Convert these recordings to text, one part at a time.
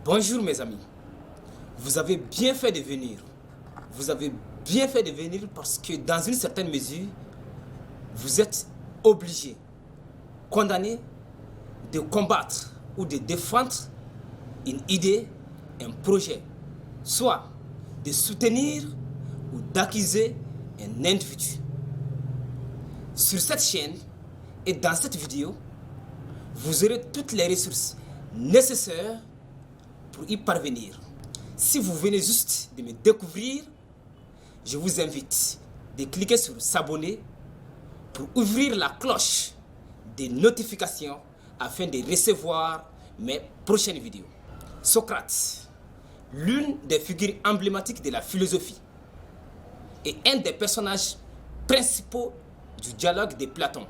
Bonjour mes amis, vous avez bien fait de venir. Vous avez bien fait de venir parce que dans une certaine mesure, vous êtes obligé, condamné de combattre ou de défendre une idée, un projet, soit de soutenir ou d'accuser un individu. Sur cette chaîne et dans cette vidéo, vous aurez toutes les ressources nécessaires pour y parvenir. Si vous venez juste de me découvrir, je vous invite de cliquer sur s'abonner pour ouvrir la cloche des notifications afin de recevoir mes prochaines vidéos. Socrate, l'une des figures emblématiques de la philosophie et un des personnages principaux du dialogue de Platon,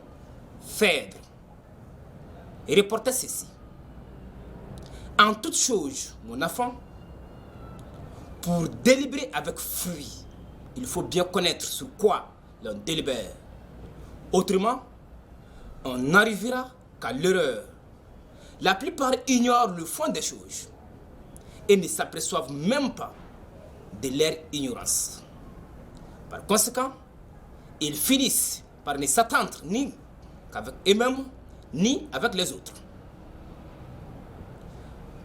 Phèdre, reportait ceci. En toute chose, mon enfant, pour délibérer avec fruit, il faut bien connaître sur quoi l'on délibère. Autrement, on n'arrivera qu'à l'erreur. La plupart ignorent le fond des choses et ne s'aperçoivent même pas de leur ignorance. Par conséquent, ils finissent par ne s'attendre ni qu'avec eux-mêmes, ni avec les autres.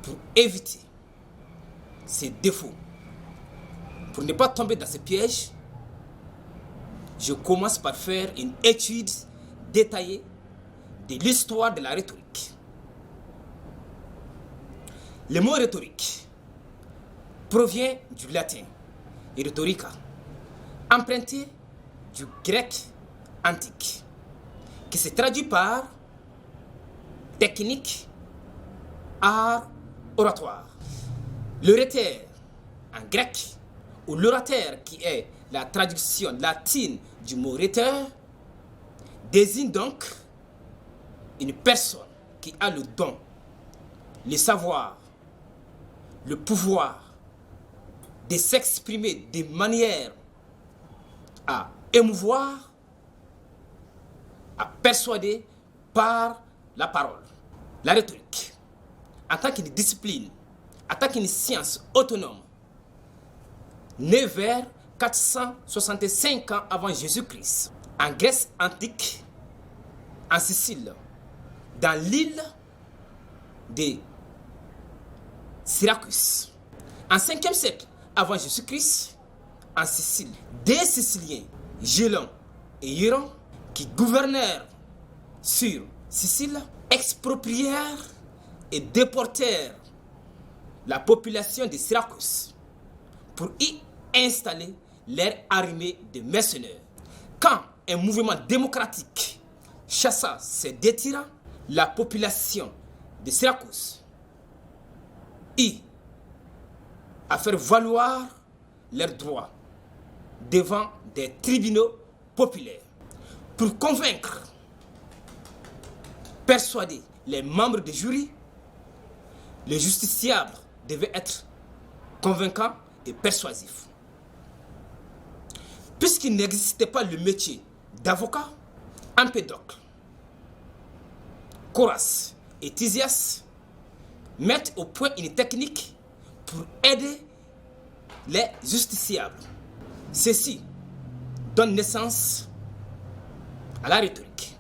Pour éviter ces défauts, pour ne pas tomber dans ces pièges, je commence par faire une étude détaillée de l'histoire de la rhétorique. Le mot rhétorique provient du latin rhetorica, emprunté du grec antique, qui se traduit par technique, art, oratoire. Le rhéteur en grec, ou l'orateur qui est la traduction latine du mot rhéteur, désigne donc une personne qui a le don, le savoir, le pouvoir de s'exprimer de manière à émouvoir, à persuader par la parole. La rhétorique, en tant qu'une discipline, en tant qu'une science autonome, née vers 465 ans avant Jésus-Christ, en Grèce antique, en Sicile, dans l'île de Syracuse. En 5e siècle avant Jésus-Christ, en Sicile, des Siciliens, Gélon et Hieron, qui gouvernèrent sur Sicile, exproprièrent et déportèrent la population de Syracuse pour y installer leur armée de mercenaires. Quand un mouvement démocratique chassa ces deux tyrans, la population de Syracuse y a fait valoir leurs droits devant des tribunaux populaires pour convaincre, persuader les membres du jury. Le justiciable devait être convaincant et persuasif. Puisqu'il n'existait pas le métier d'avocat, Empédocle, Coras et Tisias mettent au point une technique pour aider les justiciables. Ceci donne naissance à la rhétorique.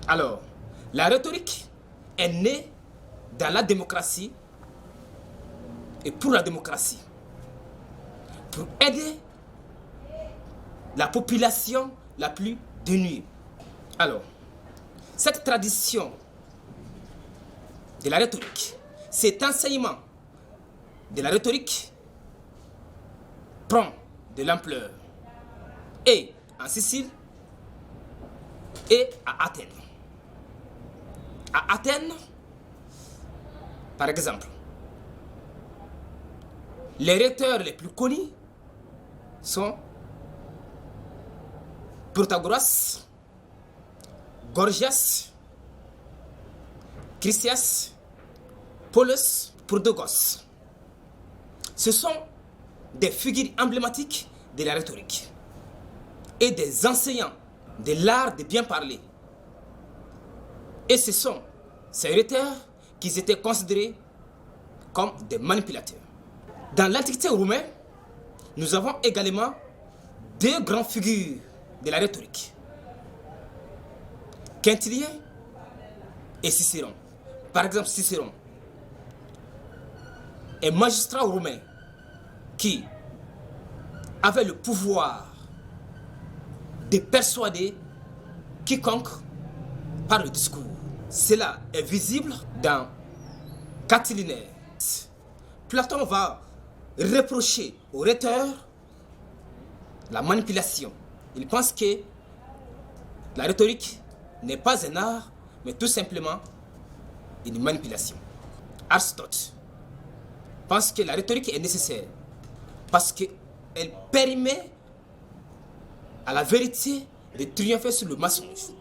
Alors, la rhétorique est née dans la démocratie et pour la démocratie, pour aider la population la plus dénuée. Alors, cette tradition de la rhétorique, cet enseignement de la rhétorique prend de l'ampleur et en Sicile et à Athènes. À Athènes, par exemple, les rhéteurs les plus connus sont Protagoras, Gorgias, Chrysias, Polus, Protagos. Ce sont des figures emblématiques de la rhétorique et des enseignants de l'art de bien parler. Et ce sont ces rhéteurs qu'ils étaient considérés comme des manipulateurs. Dans l'Antiquité romaine, nous avons également deux grandes figures de la rhétorique, Quintilien et Cicéron. Par exemple, Cicéron, un magistrat romain qui avait le pouvoir de persuader quiconque par le discours. Cela est visible dans Catilinaire. Platon va reprocher au rhéteur la manipulation. Il pense que la rhétorique n'est pas un art, mais tout simplement une manipulation. Aristote pense que la rhétorique est nécessaire parce qu'elle permet à la vérité de triompher sur le mensonge.